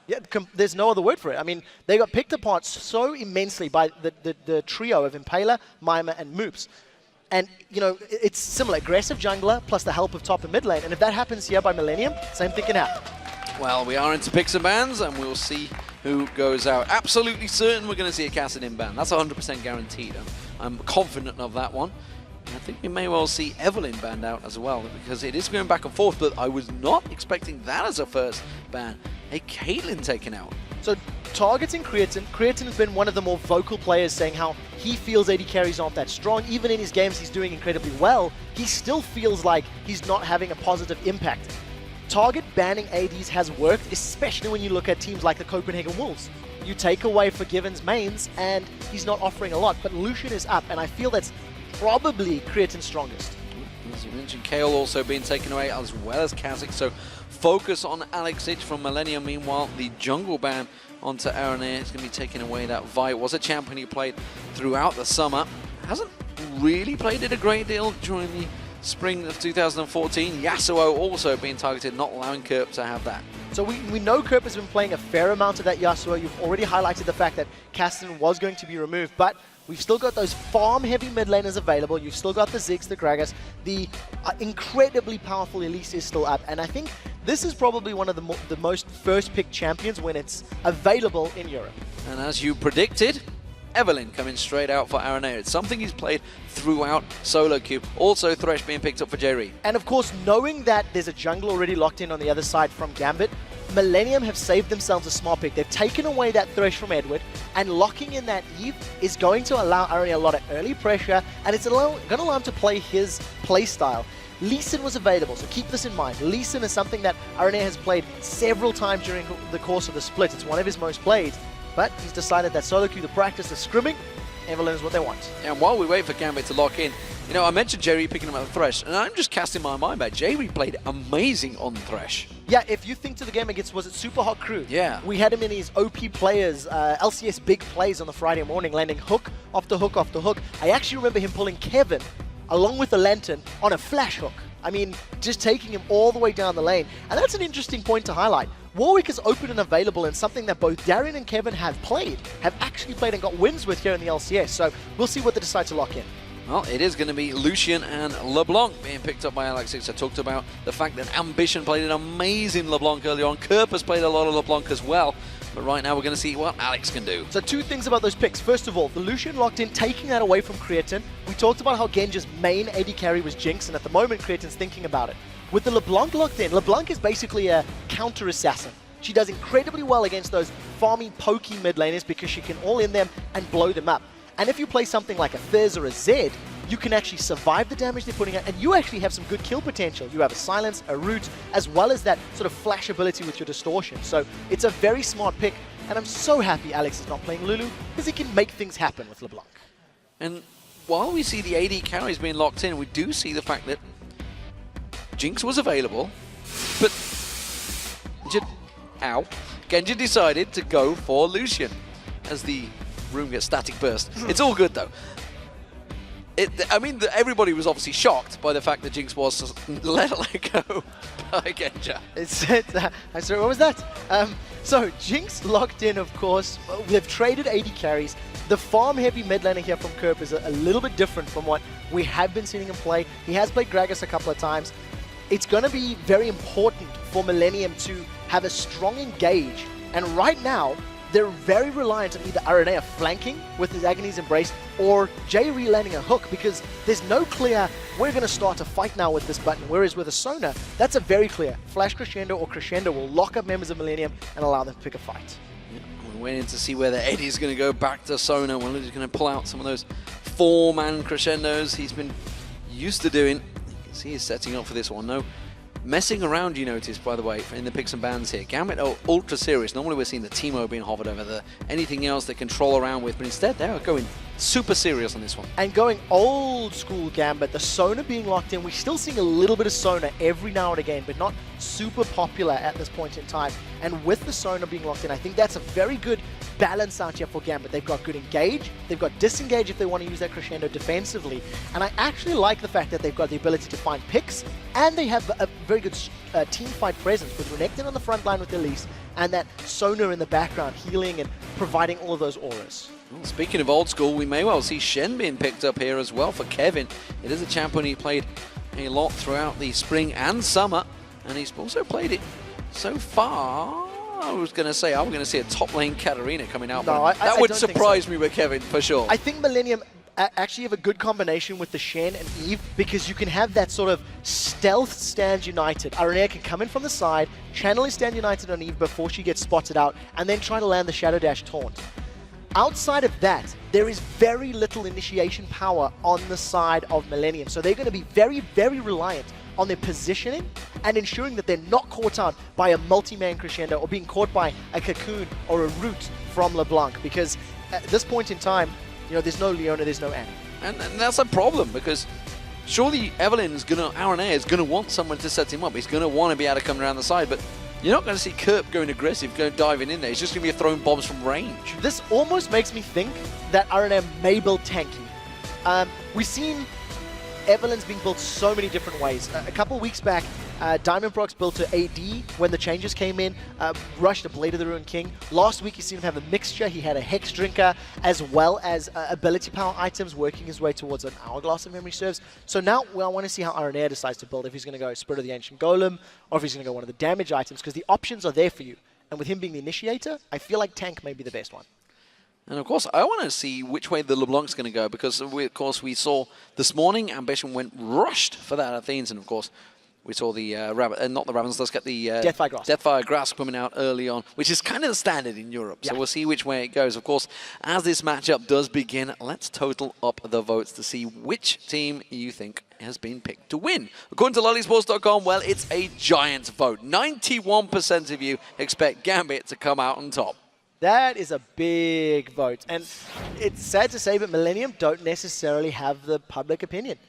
Yeah, there's no other word for it. I mean, they got picked apart so immensely by the trio of Impaler, Mima, and Moops. And, you know, it's similar. Aggressive jungler plus the help of top and mid lane. And if that happens here by Millenium, same thing can happen. Well, we are into picks and bans, and we'll see who goes out. Absolutely certain we're going to see a Kassadin ban. That's 100% guaranteed. I'm confident of that one. I think we may well see Evelynn banned out as well, because it is going back and forth, but I was not expecting that as a first ban. Hey, Caitlyn taken out. So targeting Creaton. Creaton has been one of the more vocal players saying how he feels AD carries aren't that strong. Even in his games he's doing incredibly well, he still feels like he's not having a positive impact. Target banning ADs has worked, especially when you look at teams like the Copenhagen Wolves. You take away Forgiven's mains and he's not offering a lot, but Lucian is up, and I feel that's probably Creaton's strongest. As you mentioned, Kayle also being taken away, as well as Kha'Zix, so focus on Alex Ich from Millenium. Meanwhile, the jungle ban onto Araneae is going to be taking away that Vi. Was a champion he played throughout the summer. Hasn't really played it a great deal during the spring of 2014. Yasuo also being targeted, not allowing Kerp to have that. So we know Kerp has been playing a fair amount of that Yasuo. You've already highlighted the fact that Kassadin was going to be removed, but we've still got those farm-heavy mid laners available. You've still got the Ziggs, the Gragas. The incredibly powerful Elise is still up, and I think this is probably one of the most first-pick champions when it's available in Europe. And as you predicted, Evelynn coming straight out for Araneae. It's something he's played throughout solo queue. Also Thresh being picked up for Jree. And of course, knowing that there's a jungle already locked in on the other side from Gambit, Millenium have saved themselves a smart pick. They've taken away that Thresh from Edward, and locking in that Eve is going to allow Araneae a lot of early pressure, and it's going to allow him to play his play style. Lucian was available, so keep this in mind. Lucian is something that Araneae has played several times during the course of the split. It's one of his most played, but he's decided that solo queue, the practice, the scrimming, Evelynn is what they want. And while we wait for Gambit to lock in, you know, I mentioned Jree picking him up Thresh, and I'm just casting my mind back. Jree played amazing on Thresh. Yeah, if you think to the game against, was it Super Hot Crew? Yeah. We had him in his OP players, LCS big plays on the Friday morning, landing hook after hook after hook. I actually remember him pulling Kevin along with the Lantern on a flash hook. I mean, just taking him all the way down the lane. And that's an interesting point to highlight. Warwick is open and available, and something that both Darien and Kevin have actually played and got wins with here in the LCS. So we'll see what they decide to lock in. Well, it is going to be Lucian and LeBlanc being picked up by Alex Ich. I talked about the fact that Ambition played an amazing LeBlanc earlier on. Kerp has played a lot of LeBlanc as well. But right now we're going to see what Alex can do. So two things about those picks. First of all, the Lucian locked in, taking that away from Creaton. We talked about how Genja's main AD carry was Jinx, and at the moment Creaton's thinking about it. With the LeBlanc locked in, LeBlanc is basically a counter-assassin. She does incredibly well against those farming, pokey mid laners because she can all in them and blow them up. And if you play something like a Fizz or a Zed, you can actually survive the damage they're putting out, and you actually have some good kill potential. You have a Silence, a Root, as well as that sort of flash ability with your Distortion. So it's a very smart pick, and I'm so happy Alex is not playing Lulu, because he can make things happen with LeBlanc. And while we see the AD carries being locked in, we do see the fact that Jinx was available, but Genja decided to go for Lucian as the room gets static burst. It's all good though. I mean, everybody was obviously shocked by the fact that Jinx was let go by Genja. I'm sorry, what was that? So Jinx locked in, of course. They've traded 80 carries. The farm-heavy mid laner here from Kerp is a little bit different from what we have been seeing him play. He has played Gragas a couple of times. It's going to be very important for Millenium to have a strong engage. And right now, they're very reliant on either Araneae flanking with his Agony's Embrace or Jree landing a hook, because there's no clear, we're going to start a fight now with this button, whereas with a Sona, that's a very clear. Flash Crescendo or Crescendo will lock up members of Millenium and allow them to pick a fight. Yeah, we're waiting to see whether Eddie's going to go back to Sona, whether he's going to pull out some of those 4-man Crescendos he's been used to doing. You can see he's setting up for this one. No messing around, you notice, by the way, in the picks and bans here. Gambit are ultra serious. Normally we're seeing the Teemo being hovered over there, anything else they can troll around with, but instead they're going super serious on this one. And going old school Gambit, the Sona being locked in, we're still seeing a little bit of Sona every now and again, but not super popular at this point in time. And with the Sona being locked in, I think that's a very good balance out here for Gambit. They've got good engage, they've got disengage if they want to use that Crescendo defensively, and I actually like the fact that they've got the ability to find picks, and they have a very good team fight presence with Renekton on the front line with Elise, and that Sona in the background healing and providing all of those auras. Well, speaking of old school, we may well see Shen being picked up here as well for Kevin. It is a champion he played a lot throughout the spring and summer, and he's also played it so far. I was going to say, I'm going to see a top lane Katarina coming out. No, that would don't think surprise so. me with Kevin, for sure. I think Millenium actually have a good combination with the Shen and Eve, because you can have that sort of stealth stand united. Araneae can come in from the side, channel stand united on Eve before she gets spotted out, and then try to land the Shadow Dash taunt. Outside of that, there is very little initiation power on the side of Millenium, so they're going to be very, very reliant on their positioning and ensuring that they're not caught out by a multi-man crescendo or being caught by a cocoon or a root from LeBlanc, because at this point in time, you know, there's no Leona, there's no Annie. And that's a problem, because surely Evelynn is going to, Araneae is going to want someone to set him up. He's going to want to be able to come around the side, but you're not going to see Kerp going aggressive, going diving in there. He's just going to be throwing bombs from range. This almost makes me think that Araneae may build tanky. We've seen Evelynn's being built so many different ways. A couple weeks back, Diamond Prox built her AD when the changes came in, rushed a Blade of the Ruined King. Last week, you seen him have a mixture. He had a Hex Drinker as well as ability power items, working his way towards an Hourglass, if memory serves. So now, I want to see how Araneae decides to build, if he's going to go Spirit of the Ancient Golem, or if he's going to go one of the damage items, because the options are there for you. And with him being the initiator, I feel like tank may be the best one. And of course, I want to see which way the LeBlanc's going to go, because of course we saw this morning Ambition went rushed for that Athenes, and of course we saw the not the Ravens, let's get the Deathfire Grasp coming out early on, which is kind of the standard in Europe. So we'll see which way it goes. Of course, as this matchup does begin, let's total up the votes to see which team you think has been picked to win. According to lollysports.com, well, it's a giant vote. 91% of you expect Gambit to come out on top. That is a big vote. And it's sad to say, but Millenium don't necessarily have the public opinion.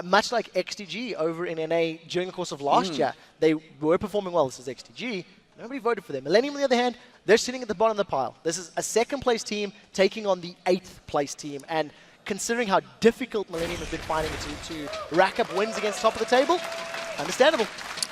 Much like XTG over in NA during the course of last year, they were performing well. This is XTG. Nobody voted for them. Millenium, on the other hand, they're sitting at the bottom of the pile. This is a second-place team taking on the 8th-place team. And considering how difficult Millenium has been finding it to rack up wins against top of the table, understandable.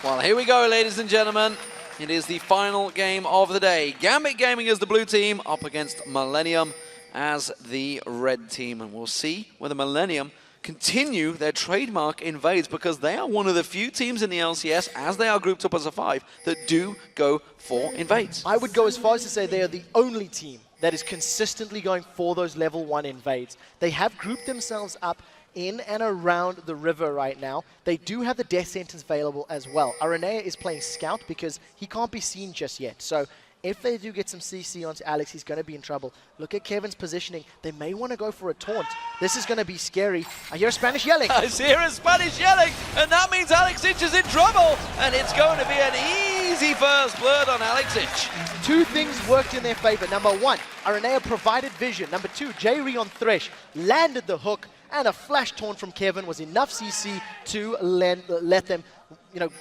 Well, here we go, ladies and gentlemen. It is the final game of the day. Gambit Gaming as the blue team up against Millenium as the red team. And we'll see whether Millenium continue their trademark invades, because they are one of the few teams in the LCS, as they are grouped up as a 5, that do go for invades. I would go as far as to say they are the only team that is consistently going for those level 1 invades. They have grouped themselves up in and around the river right now. They do have the death sentence available as well. Araneae is playing scout because he can't be seen just yet. So if they do get some CC onto Alex, he's going to be in trouble. Look at Kevin's positioning. They may want to go for a taunt. This is going to be scary. I hear Spanish yelling. I hear a Spanish yelling, and that means Alexich is in trouble. And it's going to be an easy first blood on Alexich. Two things worked in their favor. Number one, Araneae provided vision. Number two, Jree on Thresh landed the hook, and a flash taunt from Kevin was enough CC to let them,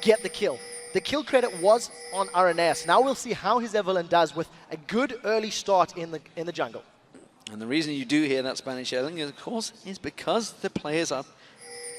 get the kill. The kill credit was on Araneae. So now we'll see how his Evelynn does with a good early start in the jungle. And the reason you do hear that Spanish yelling, of course, is because the players are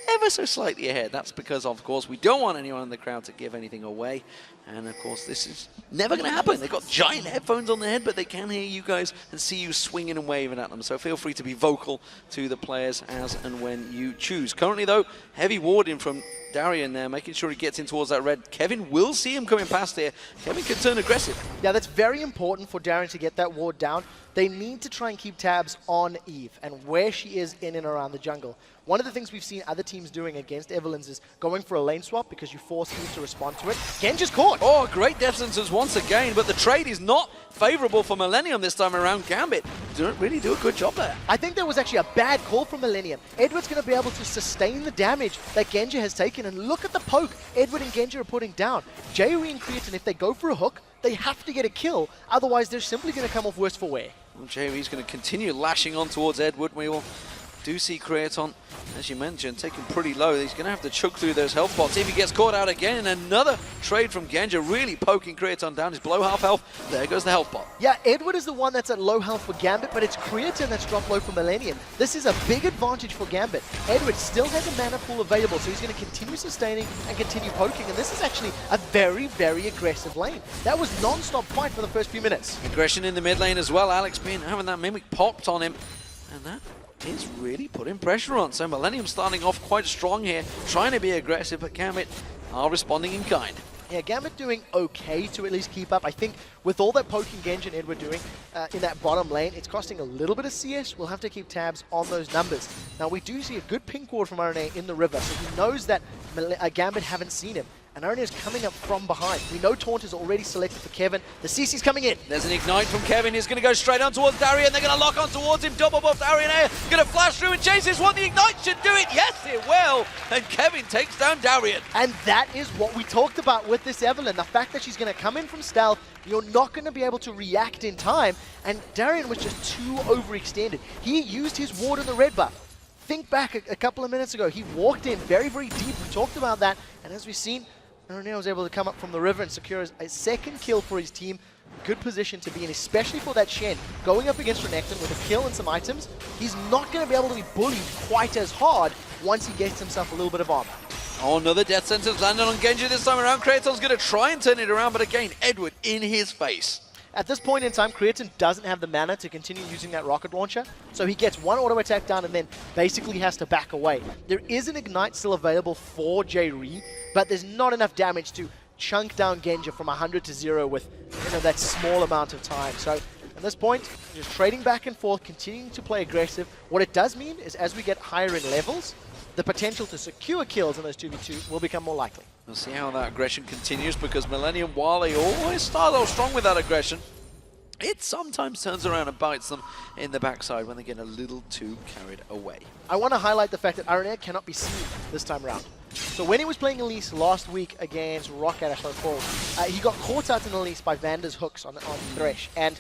ever so slightly ahead. That's because, of course, we don't want anyone in the crowd to give anything away. And, of course, this is never going to happen. They've got giant headphones on their head, but they can hear you guys and see you swinging and waving at them. So feel free to be vocal to the players as and when you choose. Currently, though, heavy warding from Darien there, making sure he gets in towards that red. Kevin will see him coming past here. Kevin can turn aggressive. Yeah, that's very important for Darien to get that ward down. They need to try and keep tabs on Eve and where she is in and around the jungle. One of the things we've seen other teams doing against Evelynn's is going for a lane swap because you force Eve to respond to it. Genja's caught. Oh, great death sentence once again, but the trade is not favorable for Millenium this time around. Gambit don't really do a good job there. I think there was actually a bad call from Millenium. Edward's going to be able to sustain the damage that Genja has taken, and look at the poke Edward and Genja are putting down. Jree and Creaton, if they go for a hook, they have to get a kill, otherwise they're simply going to come off worse for wear. Well, Jree's going to continue lashing on towards Edward. We will do see Creaton, as you mentioned, taking pretty low. He's going to have to chuck through those health pots. If he gets caught out again, and another trade from Genja, really poking Creaton down. He's below half health. There goes the health pot. Yeah, Edward is the one that's at low health for Gambit, but it's Creaton that's dropped low for Millenium. This is a big advantage for Gambit. Edward still has a mana pool available, so he's going to continue sustaining and continue poking, and this is actually a very, very aggressive lane. That was non-stop fight for the first few minutes. Aggression in the mid lane as well. Alex having that Mimic popped on him, and that is really putting pressure on. So Millenium starting off quite strong here, trying to be aggressive, but Gambit are responding in kind. Yeah, Gambit doing okay to at least keep up. I think with all that poking Genja and Edward doing in that bottom lane, it's costing a little bit of CS. We'll have to keep tabs on those numbers. Now, we do see a good pink ward from Araneae in the river, so he knows that Gambit haven't seen him. And Araneae is coming up from behind. We know Taunt is already selected for Kevin. The CC's coming in. There's an Ignite from Kevin. He's going to go straight on towards Darien. They're going to lock on towards him. Double buff Araneae. Going to flash through and chase this one. The Ignite should do it. Yes, it will. And Kevin takes down Darien. And that is what we talked about with this Evelynn. The fact that she's going to come in from stealth, you're not going to be able to react in time. And Darien was just too overextended. He used his ward in the red buff. Think back a couple of minutes ago. He walked in very, very deep. We talked about that. And as we've seen, Araneae was able to come up from the river and secure a second kill for his team. Good position to be in, especially for that Shen. Going up against Renekton with a kill and some items, he's not going to be able to be bullied quite as hard once he gets himself a little bit of armor. Oh, another death sentence landed on Genja this time around. Creaton's going to try and turn it around, but again, Edward in his face. At this point in time, Creaton doesn't have the mana to continue using that rocket launcher, so he gets one auto attack down and then basically has to back away. There is an Ignite still available for Jree, but there's not enough damage to chunk down Genja from 100 to 0 with that small amount of time. So at this point, just trading back and forth, continuing to play aggressive. What it does mean is as we get higher in levels, the potential to secure kills in those 2v2 will become more likely. We'll see how that aggression continues, because Millenium, while they always start off strong with that aggression, it sometimes turns around and bites them in the backside when they get a little too carried away. I want to highlight the fact that Araneae cannot be seen this time around. So when he was playing Elise last week against Rocket, if I recall, he got caught out in Elise by Vander's hooks on Thresh. And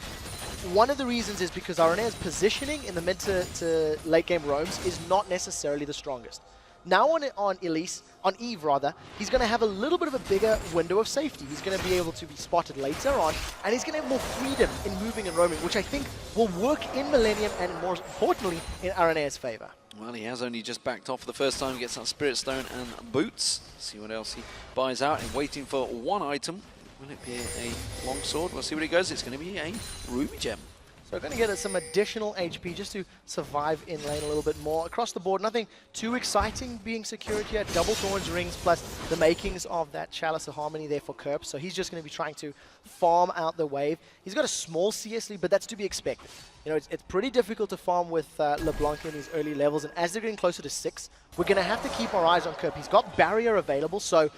one of the reasons is because Araneae's positioning in the mid to late game roams is not necessarily the strongest. Now on Elise, on Eve rather, he's going to have a little bit of a bigger window of safety. He's going to be able to be spotted later on, and he's going to have more freedom in moving and roaming, which I think will work in Millenium and more importantly in Araneae's favor. Well, he has only just backed off for the first time, gets that Spirit Stone and boots. See what else he buys out, and waiting for one item. Will it be a long sword? We'll see what he goes. It's going to be a Ruby Gem. So we're going to get some additional HP just to survive in lane a little bit more. Across the board, nothing too exciting being secured here. Double Thorns rings plus the makings of that Chalice of Harmony there for Kerp. So he's just going to be trying to farm out the wave. He's got a small CS lead, but that's to be expected. You know, it's pretty difficult to farm with LeBlanc in these early levels. And as they're getting closer to 6, we're going to have to keep our eyes on Kerp. He's got Barrier available, so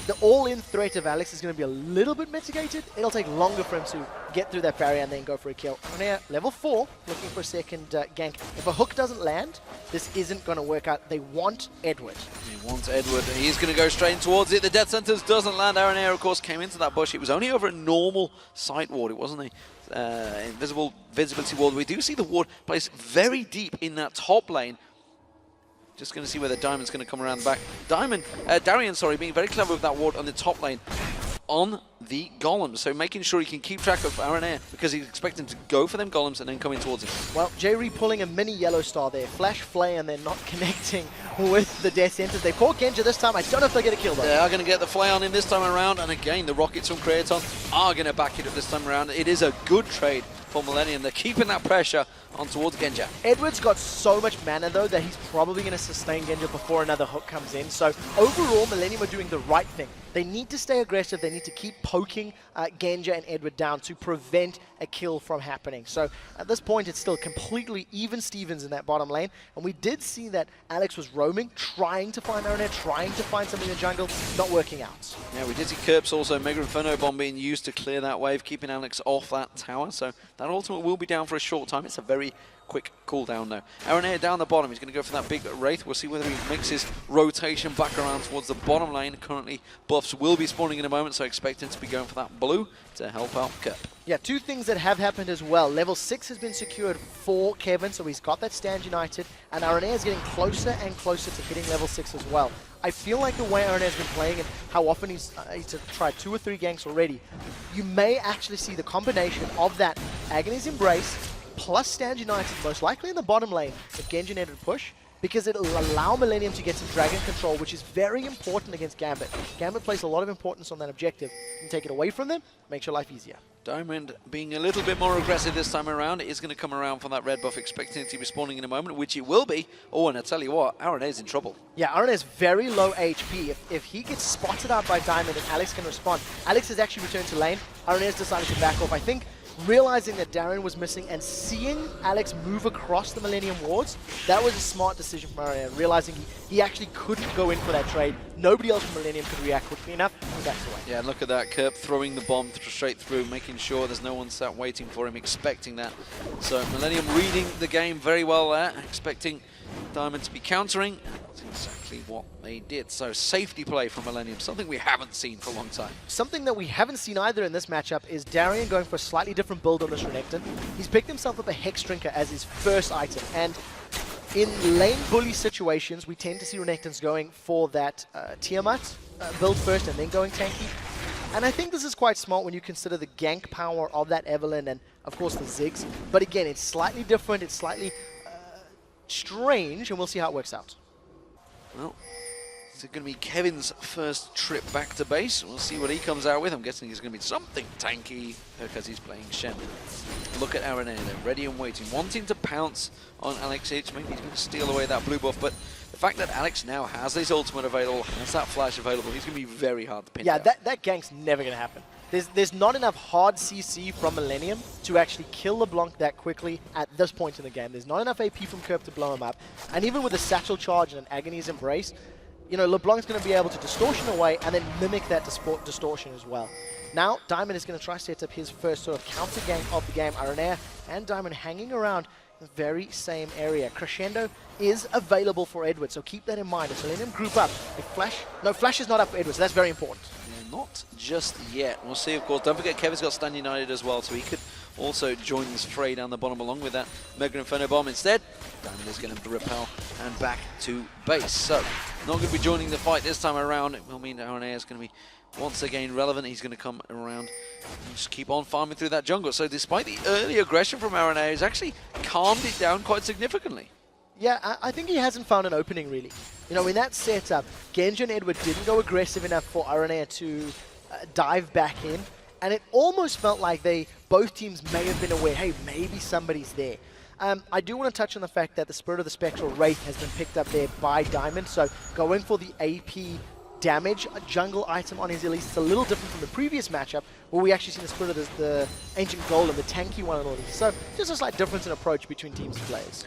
the all-in threat of Alex is going to be a little bit mitigated. It'll take longer for him to get through that barrier and then go for a kill. Araneae, level 4, looking for a second gank. If a hook doesn't land, this isn't going to work out. They want Edward. He wants Edward. He's going to go straight towards it. The death sentence doesn't land. Araneae, of course, came into that bush. It was only over a normal sight ward. It wasn't a visibility ward. We do see the ward placed very deep in that top lane. Just going to see where the Diamond's going to come around the back. Darien, being very clever with that ward on the top lane on the golems. So making sure he can keep track of Araneae, because he's expecting to go for them golems and then coming towards him. Well, Jree pulling a mini yellow star there. Flash Flay, and they're not connecting with the death sentence. They caught Genja this time. I don't know if they'll get a kill though. They are going to get the Flay on him this time around. And again, the rockets from Creaton are going to back it up this time around. It is a good trade for Millenium. They're keeping that pressure on towards Genja. Edward's got so much mana though that he's probably going to sustain Genja before another hook comes in. So overall, Millenium are doing the right thing. They need to stay aggressive. They need to keep poking Genja and Edward down to prevent a kill from happening. So at this point, it's still completely even Stevens in that bottom lane. And we did see that Alex was roaming, trying to find Araneae, trying to find something in the jungle, not working out. Yeah, we did see Kerp's also Mega Inferno Bomb being used to clear that wave, keeping Alex off that tower. So that ultimate will be down for a short time. It's a very quick cooldown now. Araneae down the bottom. He's going to go for that big Wraith. We'll see whether he makes his rotation back around towards the bottom lane. Currently, buffs will be spawning in a moment, so expect him to be going for that blue to help out Kerp. Yeah, two things that have happened as well. Level 6 has been secured for Kevin, so he's got that stand united, and Araneae is getting closer and closer to hitting level 6 as well. I feel like the way Araneae has been playing and how often he's tried 2 or 3 ganks already, you may actually see the combination of that Agony's Embrace plus stand united, most likely in the bottom lane, if Genja needed to push, because it'll allow Millenium to get some dragon control, which is very important against Gambit. Gambit places a lot of importance on that objective. You can take it away from them, makes your life easier. Diamond being a little bit more aggressive this time around. It is going to come around for that red buff, expecting it to be spawning in a moment, which it will be. Oh, and I tell you what, Araneae's in trouble. Yeah, Araneae's very low HP. If he gets spotted out by Diamond and Alex can respond, Alex has actually returned to lane. Araneae's decided to back off. I think realizing that Darien was missing and seeing Alex move across the Millenium wards, that was a smart decision from Araneae, realizing he actually couldn't go in for that trade. Nobody else from Millenium could react quickly enough, and that's the way. Yeah, look at that. Kerp throwing the bomb straight through, making sure there's no one sat waiting for him, expecting that. So Millenium reading the game very well there, expecting Diamond to be countering. That's exactly what they did. So safety play from Millenium, something we haven't seen for a long time. Something that we haven't seen either in this matchup is Darien going for a slightly different build on this Renekton. He's picked himself up a Hex Drinker as his first item, and in lane bully situations, we tend to see Renektons going for that Tiamat build first and then going tanky. And I think this is quite smart when you consider the gank power of that Evelynn and, of course, the Ziggs. But again, it's slightly different, it's slightly strange, and we'll see how it works out. Well, it's going to be Kevin's first trip back to base. We'll see what he comes out with. I'm guessing he's going to be something tanky because he's playing Shen. Look at Araneae there, ready and waiting, wanting to pounce on Alex H. Maybe he's going to steal away that blue buff, but the fact that Alex now has his ultimate available, has that flash available, he's going to be very hard to pin down. Yeah, that gank's never going to happen. There's not enough hard CC from Millenium to actually kill LeBlanc that quickly at this point in the game. There's not enough AP from Kerp to blow him up. And even with a Satchel Charge and an Agony's Embrace, you know, LeBlanc's going to be able to distortion away and then mimic that distortion as well. Now, Diamond is going to try to set up his first sort of counter game of the game. Araneae and Diamond hanging around the very same area. Crescendo is available for Edward, so keep that in mind. If Millenium group up, if Flash is not up for Edward, so that's very important. Yeah, not just yet. We'll see, of course. Don't forget, Kevin's got Stand United as well, so he could also join this fray down the bottom along with that Mega Inferno Bomb. Instead, Diamond is going to repel and back to base. So, not going to be joining the fight this time around. It will mean that Araneae is going to be once again relevant. He's going to come around and just keep on farming through that jungle. So despite the early aggression from Araneae, he's actually calmed it down quite significantly. Yeah, I think he hasn't found an opening, really. You know, in that setup, Genja and Edward didn't go aggressive enough for Araneae to dive back in, and it almost felt like both teams may have been aware, hey, maybe somebody's there. I do want to touch on the fact that the Spirit of the Spectral Wraith has been picked up there by Diamond, so going for the AP damage jungle item on his Elise is a little different from the previous matchup where we actually seen the Spirit of the Ancient Golem, the tanky one and all these. So just a slight difference in approach between teams and players.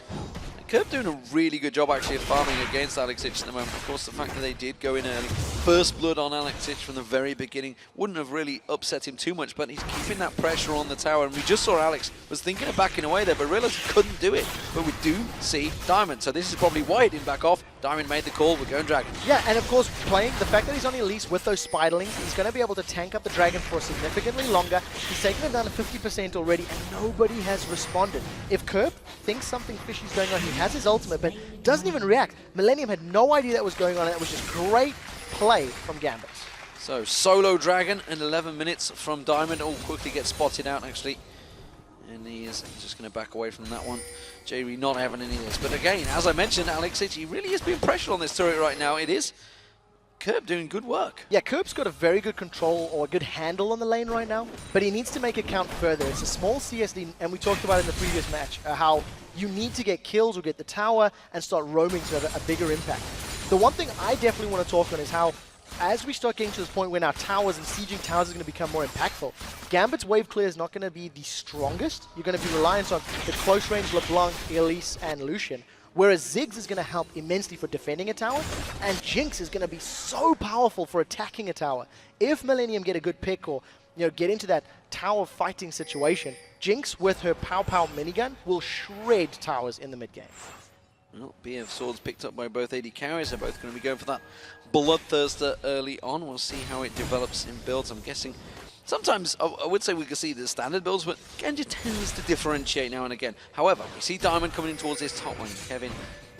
Kerp doing a really good job actually of farming against Alex Itch at the moment. Of course, the fact that they did go in early, first blood on Alex Itch from the very beginning, wouldn't have really upset him too much, but he's keeping that pressure on the tower, and we just saw Alex was thinking of backing away there, but realized he couldn't do it. But we do see Diamond, so this is probably why he didn't back off. Diamond made the call, we're going Dragon. Yeah, and of course, playing the fact that he's on Elise with those spiderlings, he's going to be able to tank up the Dragon for significantly longer. He's taken it down to 50% already, and nobody has responded. If Kerp thinks something fishy's going on, he has his ultimate, but doesn't even react. Millenium had no idea that was going on, and it was just great play from Gambit. So, solo Dragon in 11 minutes from Diamond. Oh, quickly gets spotted out, actually. And he's just going to back away from that one. Jree not having any of this. But again, as I mentioned, Alex Itch, he really is being pressured on this turret right now. It is Kerp doing good work. Yeah, Kerp's got a very good control or a good handle on the lane right now, but he needs to make it count further. It's a small CSD, and we talked about it in the previous match, how you need to get kills or get the tower and start roaming to have a bigger impact. The one thing I definitely want to talk on is how, as we start getting to this point where now towers and sieging towers is going to become more impactful, Gambit's wave clear is not going to be the strongest. You're going to be reliant on the close range LeBlanc, Elise, and Lucian. Whereas Ziggs is going to help immensely for defending a tower, and Jinx is going to be so powerful for attacking a tower. If Millenium get a good pick or get into that tower fighting situation, Jinx with her Pow Pow minigun will shred towers in the mid game. Well, BF Swords picked up by both AD carries. They're both going to be going for that Bloodthirster early on. We'll see how it develops in builds. I'm guessing sometimes I would say we could see the standard builds, but Genja tends to differentiate now and again. However, we see Diamond coming in towards his top lane. Kevin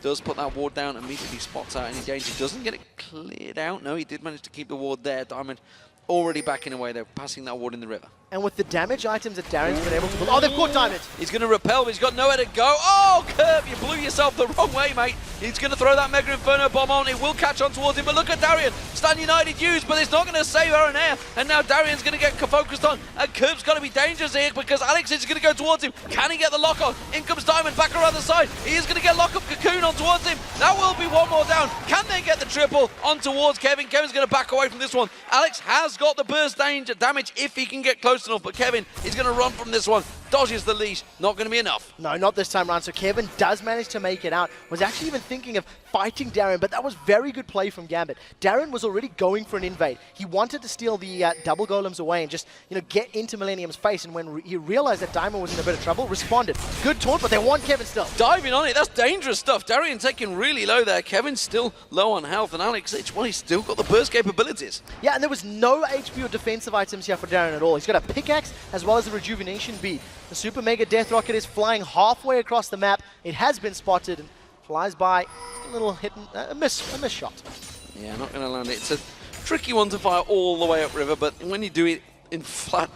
does put that ward down, immediately spots out any danger. Doesn't get it cleared out. No, he did manage to keep the ward there. Diamond already backing away. They're passing that ward in the river. And with the damage items that Darien's been able to build... Oh, they've caught Diamond! He's going to repel, but he's got nowhere to go. Oh, Kerp, you blew yourself the wrong way, mate. He's going to throw that Mega Inferno bomb on. It will catch on towards him, but look at Darien. Stand United used, but it's not going to save Araneae. And now Darien's going to get focused on. And Kerp's got to be dangerous here because Alex is going to go towards him. Can he get the lock on? In comes Diamond back around the side. He is going to get lock up Cocoon on towards him. That will be one more down. Can they get the triple on towards Kevin? Kevin's going to back away from this one. Alex has got the burst damage if he can get close enough, but Kevin, he's going to run from this one. Dodges the leash. Not going to be enough. No, not this time around. So Kevin does manage to make it out. Was actually even thinking of fighting Darien, but that was very good play from Gambit. Darien was already going for an invade. He wanted to steal the double golems away and just, get into Millenium's face. And when he realized that Diamond was in a bit of trouble, responded. Good taunt, but they want Kevin still. Diving on it. That's dangerous stuff. Darien taking really low there. Kevin's still low on health, and Alex, well, he's still got the burst capabilities. Yeah, and there was no HP or defensive items here for Darien at all. He's got a pickaxe as well as a rejuvenation bead. The Super Mega Death Rocket is flying halfway across the map. It has been spotted and flies by. A little hit, a miss shot. Yeah, not going to land it. It's a tricky one to fire all the way upriver, but when you do it in flat,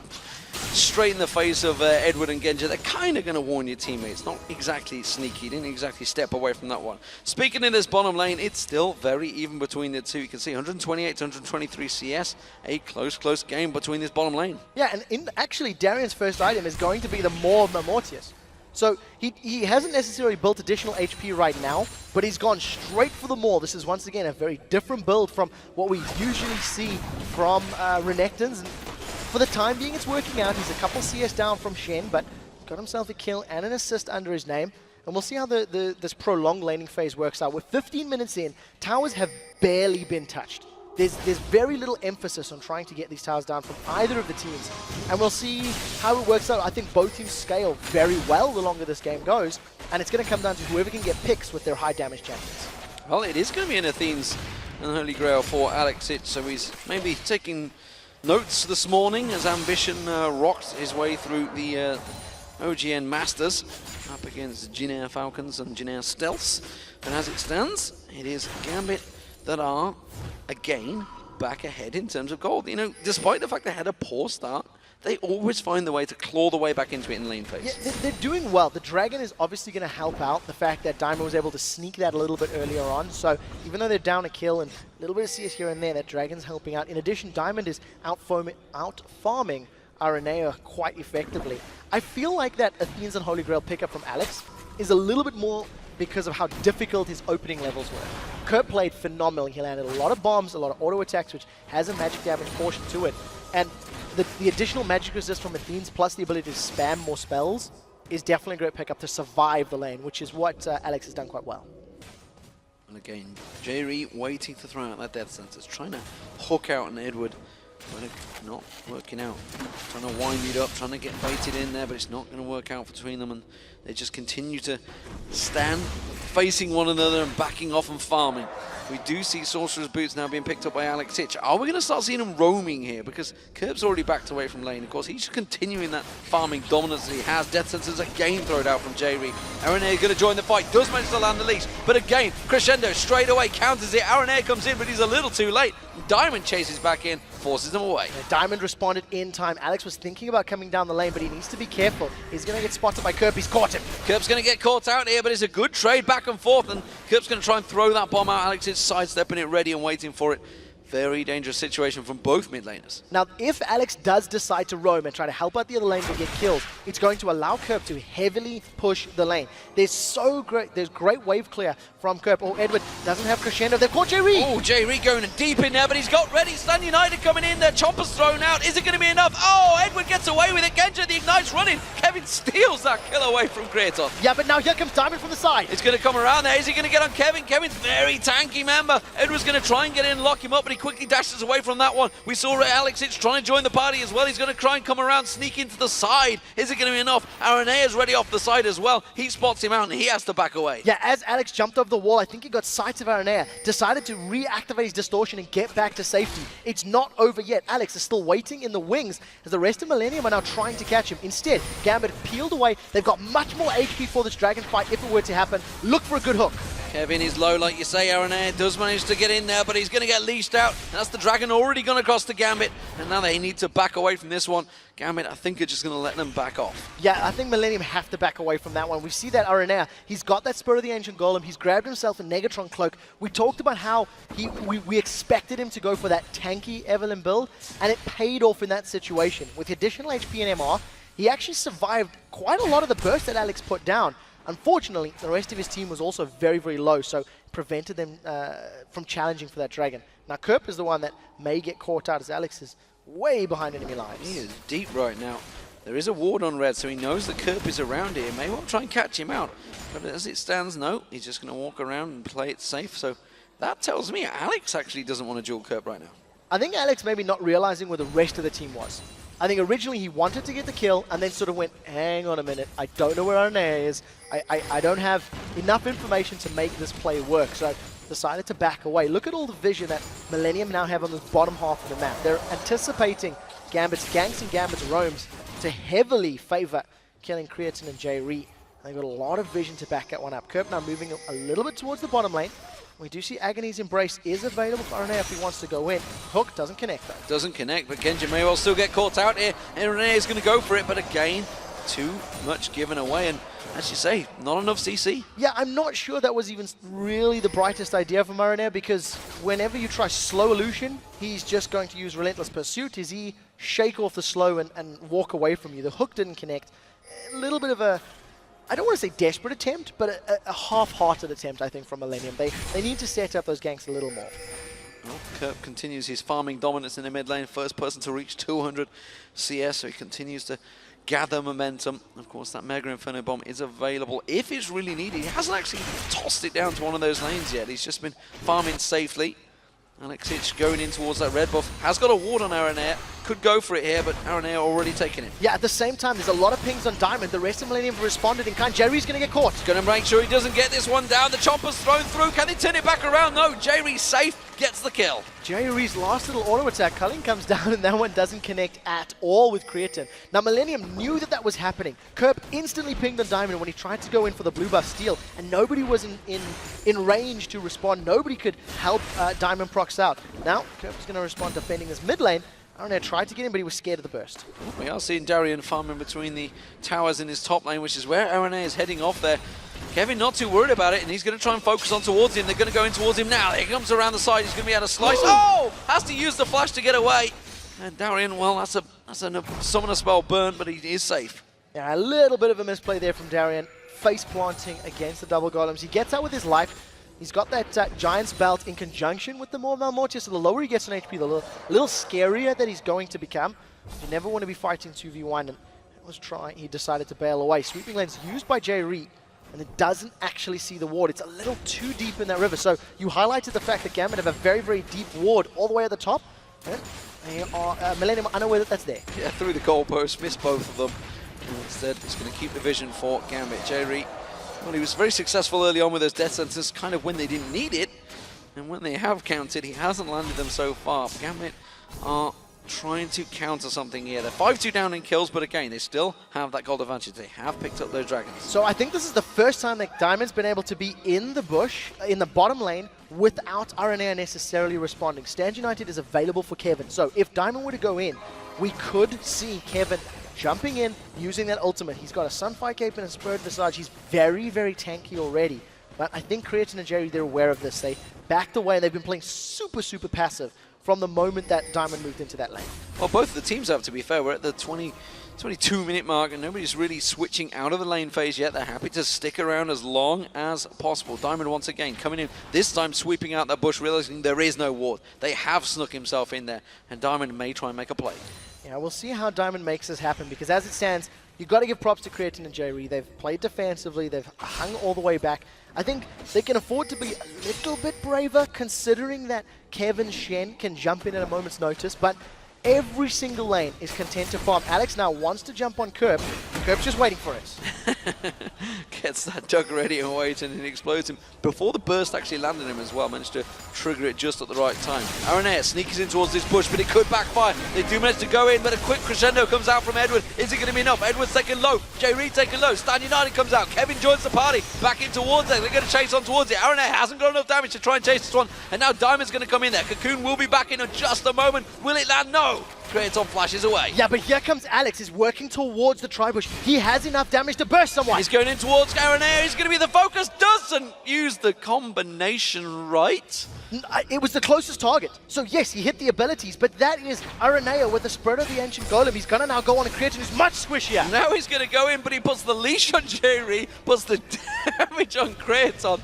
straight in the face of Edward and Genja, they're kind of going to warn your teammates. Not exactly sneaky. Didn't exactly step away from that one. Speaking in this bottom lane, it's still very even between the two. You can see 128 to 123 CS. A close game between this bottom lane. Yeah, and actually, Darien's first item is going to be the Maw of Mortius. So he hasn't necessarily built additional HP right now, but he's gone straight for the Maw. This is once again a very different build from what we usually see from Renektons. And for the time being, it's working out. He's a couple CS down from Shen, but got himself a kill and an assist under his name. And we'll see how this prolonged laning phase works out. With 15 minutes in, towers have barely been touched. There's very little emphasis on trying to get these towers down from either of the teams. And we'll see how it works out. I think both teams scale very well the longer this game goes. And it's going to come down to whoever can get picks with their high damage champions. Well, it is going to be an Athene's and Holy Grail for Alex Itch. So he's maybe taking notes this morning as Ambition rocked his way through the OGN Masters up against Jree Falcons and Jree Stealths. And as it stands, it is Gambit that are, again, back ahead in terms of gold. Despite the fact they had a poor start, they always find the way to claw the way back into it in lane phase. Yeah, they're doing well. The Dragon is obviously going to help out. The fact that Diamond was able to sneak that a little bit earlier on. So even though they're down a kill and a little bit of CS here and there, that Dragon's helping out. In addition, Diamond is out-farming Araneae quite effectively. I feel like that Athene's and Holy Grail pickup from Alex is a little bit more because of how difficult his opening levels were. Kerp played phenomenal. He landed a lot of bombs, a lot of auto attacks, which has a magic damage portion to it. And the additional magic resist from Athene's plus the ability to spam more spells is definitely a great pickup to survive the lane, which is what Alex has done quite well. And again, Jree waiting to throw out that death sentence, trying to hook out an Edward, but not working out. Trying to wind it up, trying to get baited in there, but it's not going to work out between them, and they just continue to stand facing one another and backing off and farming. We do see Sorcerer's Boots now being picked up by Alex Itch. Are we going to start seeing him roaming here? Because Kerp's already backed away from lane. Of course, he's continuing that farming dominance that he has. Death Sentence again thrown out from Jree. Araneae going to join the fight. Does manage to land the leash. But again, Crescendo straight away counters it. Araneae comes in, but he's a little too late. Diamond chases back in, forces them away. Yeah, Diamond responded in time. Alex was thinking about coming down the lane, but he needs to be careful. He's going to get spotted by Kerp. He's caught him. Kerp's going to get caught out here, but it's a good trade back and forth, and Kerp's going to try and throw that bomb out. Alex is sidestepping it, ready and waiting for it. Very dangerous situation from both mid laners. Now, if Alex does decide to roam and try to help out the other lane to get kills, it's going to allow Kerp to heavily push the lane. There's great wave clear from Kerp. Oh, Edward doesn't have Crescendo. They've caught Jree. Oh, Jree going deep in there, but he's got ready. Stand United coming in there. Chopper's thrown out. Is it going to be enough? Oh, Edward gets away with it. Genja, the Ignite's running. Kevin steals that kill away from Creaton. Yeah, but now here comes Diamond from the side. It's going to come around there. Is he going to get on Kevin? Kevin's very tanky, member. Edward's going to try and get in and lock him up, but he quickly dashes away from that one. We saw Alex Itch trying to join the party as well. He's going to try and come around, sneak into the side. Is it going to be enough? Araneae is ready off the side as well. He spots him out and he has to back away. Yeah, as Alex jumped over the wall, I think he got sight of Araneae, decided to reactivate his distortion and get back to safety. It's not over yet. Alex is still waiting in the wings as the rest of Millenium are now trying to catch him. Instead, Gambit peeled away. They've got much more HP for this dragon fight if it were to happen. Look for a good hook. Kevin is low, like you say. Araneae does manage to get in there, but he's going to get leashed out. That's the dragon already gone across to Gambit, and now they need to back away from this one. Gambit, I think, are just going to let them back off. Yeah, I think Millenium have to back away from that one. We see that Araneae, he's got that Spirit of the Ancient Golem. He's grabbed himself a Negatron Cloak. We talked about how we expected him to go for that tanky Evelynn build, and it paid off in that situation. With additional HP and MR, he actually survived quite a lot of the burst that Alex put down. Unfortunately, the rest of his team was also very, very low, so prevented them from challenging for that dragon. Now, Kerp is the one that may get caught out as Alex is way behind enemy lives. He is deep right now. There is a ward on red, so he knows that Kerp is around here. May well try and catch him out. But as it stands, no. He's just going to walk around and play it safe. So that tells me Alex actually doesn't want to duel Kerp right now. I think Alex maybe not realizing where the rest of the team was. I think originally he wanted to get the kill and then sort of went, hang on a minute, I don't know where Araneae is. I don't have enough information to make this play work. So decided to back away. Look at all the vision that Millenium now have on the bottom half of the map. They're anticipating Gambit's ganks and Gambit's roams to heavily favor killing Creaton and Jree. They've got a lot of vision to back that one up. Kerp now moving a little bit towards the bottom lane. We do see Agony's Embrace is available for Araneae if he wants to go in. Hook doesn't connect though. Doesn't connect, but Genja may well still get caught out here. Araneae is going to go for it, but again, too much given away. And as you say, not enough CC. Yeah, I'm not sure that was even really the brightest idea from Araneae, because whenever you try slow Lucian, he's just going to use Relentless Pursuit. Is he shake off the slow and walk away from you? The hook didn't connect. A little bit of a, I don't want to say desperate attempt, but a half-hearted attempt, I think, from Millenium. They need to set up those ganks a little more. Well, Kerp continues his farming dominance in the mid lane. First person to reach 200 CS, so he continues to gather momentum. Of course, that Mega Inferno Bomb is available if it's really needed. He hasn't actually tossed it down to one of those lanes yet. He's just been farming safely. Alex Itch going in towards that red buff. Has got a ward on Araneae. Could go for it here, but Araneae already taken it. Yeah, at the same time, there's a lot of pings on Diamond. The rest of Millenium have responded in kind. Jree's going to get caught. Going to make sure he doesn't get this one down. The chopper's thrown through. Can they turn it back around? No, Jree's safe. Gets the kill. Jree's last little auto attack. Culling comes down and that one doesn't connect at all with Creaton. Now, Millenium knew that that was happening. Kerp instantly pinged on Diamond when he tried to go in for the blue buff steal, and nobody was in range to respond. Nobody could help Diamond procs out. Now, Kerp is going to respond defending this mid lane. Araneae tried to get him, but he was scared of the burst. We are seeing Darien farming between the towers in his top lane, which is where Araneae is heading off there. Kevin not too worried about it, and he's going to try and focus on towards him. They're going to go in towards him now. He comes around the side. He's going to be able to slice. Oh! Has to use the flash to get away. And Darien, well, that's a summoner spell burn, but he is safe. Yeah, a little bit of a misplay there from Darien. Face planting against the double golems. He gets out with his life. He's got that Giant's Belt in conjunction with the more Malmortius, so the lower he gets in HP, the little scarier that he's going to become. You never want to be fighting 2v1, and he decided to bail away. Sweeping lane's used by Jree, and it doesn't actually see the ward. It's a little too deep in that river. So you highlighted the fact that Gambit have a very, very deep ward all the way at the top. And they are Millenium unaware that that's there. Yeah, through the goalpost, missed both of them. And instead, it's going to keep the vision for Gambit. Jree, well, he was very successful early on with those death sentences, kind of when they didn't need it. And when they have counted, he hasn't landed them so far. Gambit are trying to counter something here. They're 5-2 down in kills, but again, they still have that gold advantage. They have picked up those dragons. So I think this is the first time that Diamond's been able to be in the bush, in the bottom lane, without Araneae necessarily responding. Stand United is available for Kevin. So if Diamond were to go in, we could see Kevin jumping in, using that ultimate. He's got a Sunfire Cape and a Spirit Visage. He's very, very tanky already. But I think Creaton and Jree, they're aware of this. They backed away, and they've been playing super, super passive from the moment that Diamond moved into that lane. Well, both of the teams have, to be fair. We're at the 22-minute mark, and nobody's really switching out of the lane phase yet. They're happy to stick around as long as possible. Diamond, once again, coming in, this time sweeping out that bush, realizing there is no ward. They have snuck himself in there, and Diamond may try and make a play. Yeah, we'll see how Diamond makes this happen, because as it stands, You've got to give props to Creaton and Jree. They've played defensively. They've hung all the way back. I think they can afford to be a little bit braver considering that Kevin Shen can jump in at a moment's notice, but every single lane is content to farm. Alex now wants to jump on Kerp. Kerp's just waiting for it. Gets that duck ready and waiting, and explodes him before the burst actually landed him as well. Managed to trigger it just at the right time. Araneae sneaks in towards this bush, but it could backfire. They do manage to go in, but a quick crescendo comes out from Edward. Is it going to be enough? Edward's taken low. Jree taken low. Stand United comes out. Kevin joins the party. Back in towards it. They're going to chase on towards it. Araneae hasn't got enough damage to try and chase this one. And now Diamond's going to come in there. Cocoon will be back in just a moment. Will it land? No. Creaton flashes away. Yeah, but here comes Alex. He's working towards the tri-bush. He has enough damage to burst someone. He's going in towards Araneae. He's going to be the focus. Doesn't use the combination right. It was the closest target. So yes, he hit the abilities, but that is Araneae with the spread of the Ancient Golem. He's going to now go on a Creaton who's much squishier. Now he's going to go in, but he puts the leash on Jree, puts the damage on Creaton.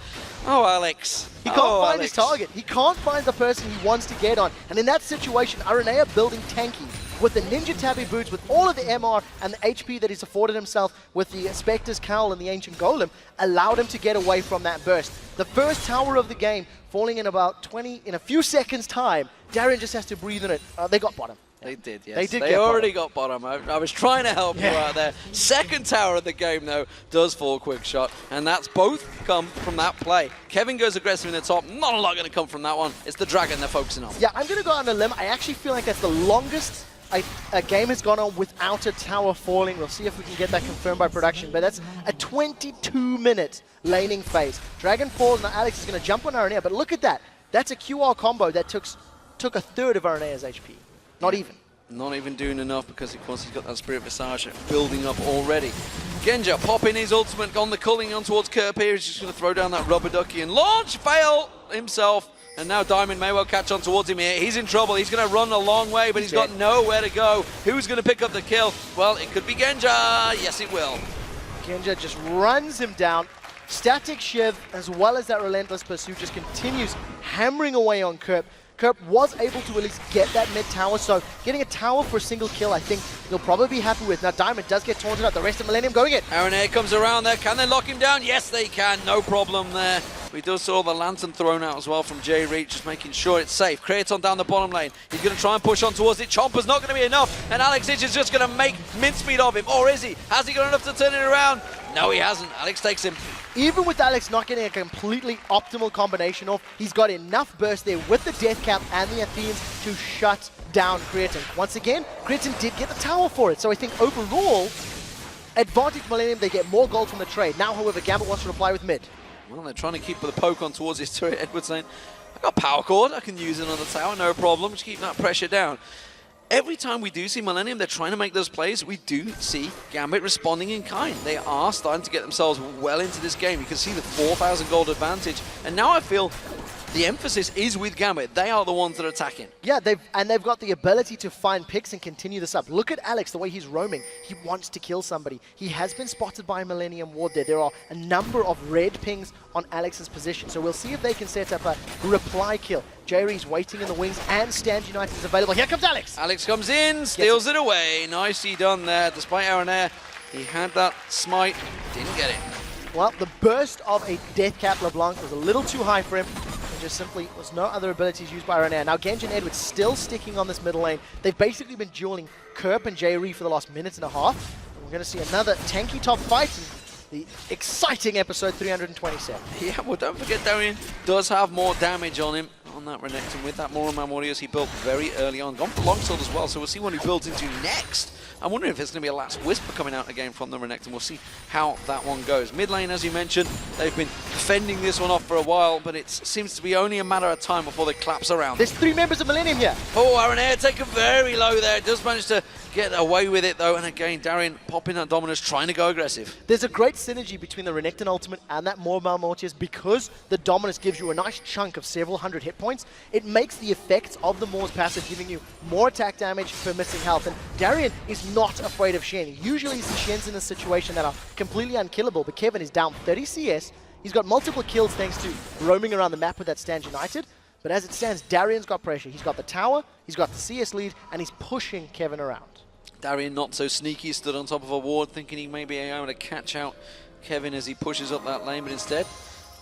Oh, Alex. He can't find his target. He can't find the person he wants to get on. And in that situation, Araneae building tanky with the Ninja Tabby boots, with all of the MR and the HP that he's afforded himself with the Spectre's Cowl and the Ancient Golem, allowed him to get away from that burst. The first tower of the game falling in about in a few seconds time. Darien just has to breathe in it. They got bottom. They did, yes. They did. They already got bottom. I was trying to help you out there. Second tower of the game, though, does fall quick shot, and that's both come from that play. Kevin goes aggressive in the top. Not a lot going to come from that one. It's the Dragon they're focusing on. Yeah, I'm going to go on a limb. I actually feel like that's the longest a game has gone on without a tower falling. We'll see if we can get that confirmed by production, but that's a 22-minute laning phase. Dragon falls, now Alex is going to jump on Araneae, but look at that. That's a QR combo that took a third of Aranea's HP. Not even. Not even doing enough because, of course, he's got that Spirit Visage building up already. Genja popping his ultimate on the culling on towards Kerp here. He's just going to throw down that rubber ducky and launch, fail himself. And now Diamond may well catch on towards him here. He's in trouble. He's going to run a long way, but he's got nowhere to go. Who's going to pick up the kill? Well, it could be Genja. Yes, it will. Genja just runs him down. Static Shiv, as well as that Relentless Pursuit, just continues hammering away on Kerp. Kerp was able to at least get that mid tower, so getting a tower for a single kill, I think he'll probably be happy with. Now Diamond does get taunted out, the rest of Millenium going it. Araneae comes around there. Can they lock him down? Yes, they can. No problem there. We do saw the lantern thrown out as well from Jree, just making sure it's safe. Creaton down the bottom lane. He's going to try and push on towards it. Chomper's not going to be enough, and Alex is just going to make mincemeat of him. Or is he? Has he got enough to turn it around? No, he hasn't. Alex takes him. Even with Alex not getting a completely optimal combination off, he's got enough burst there with the Death Cap and the Athenes to shut down Creaton. Once again, Creaton did get the tower for it, so I think overall, advantage Millenium, they get more gold from the trade. Now, however, Gambit wants to reply with mid. Well, they're trying to keep the poke on towards his turret. Edward's saying, I've got power cord, I can use it on the tower, no problem, just keep that pressure down. Every time we do see Millenium, they're trying to make those plays, we do see Gambit responding in kind. They are starting to get themselves well into this game. You can see the 4,000 gold advantage, and now I feel the emphasis is with Gambit. They are the ones that are attacking. Yeah, they've got the ability to find picks and continue this up. Look at Alex, the way he's roaming. He wants to kill somebody. He has been spotted by a Millenium ward there. There are a number of red pings on Alex's position, so we'll see if they can set up a reply kill. Jree's waiting in the wings, and Stand United is available. Here comes Alex! Alex comes in, steals it away. Nicely done there, despite Araneae. He had that smite, didn't get it. Well, the burst of a Death Cap LeBlanc was a little too high for him. There just simply was no other abilities used by Araneae. Now Genja and Edward still sticking on this middle lane. They've basically been dueling Kerp and Jree for the last minute and a half. And we're going to see another tanky top fight in the exciting episode 327. Yeah, well, don't forget Darien does have more damage on him on that Renekton with that Moron Warriors he built very early on. Gone for longsword as well, so we'll see what he builds into next. I'm wondering if there's going to be a last whisper coming out again from the Renekton. We'll see how that one goes. Mid lane, as you mentioned, they've been defending this one off for a while, but it seems to be only a matter of time before they collapse around. There's 3 members of Millenium here. Oh, Araneae taken very low there. Does manage to get away with it though, and again, Darien popping that Dominus, trying to go aggressive. There's a great synergy between the Renekton ultimate and that Morbal Mortius because the Dominus gives you a nice chunk of several hundred hit points. It makes the effects of the Mor's passive giving you more attack damage per missing health, and Darien is not afraid of Shen. Usually you see Shen's in a situation that are completely unkillable, but Kevin is down 30 CS. He's got multiple kills thanks to roaming around the map with that Stand United, but as it stands, Darien's got pressure. He's got the tower, he's got the CS lead, and he's pushing Kevin around. Darien not so sneaky, stood on top of a ward, thinking he may be able to catch out Kevin as he pushes up that lane, but instead,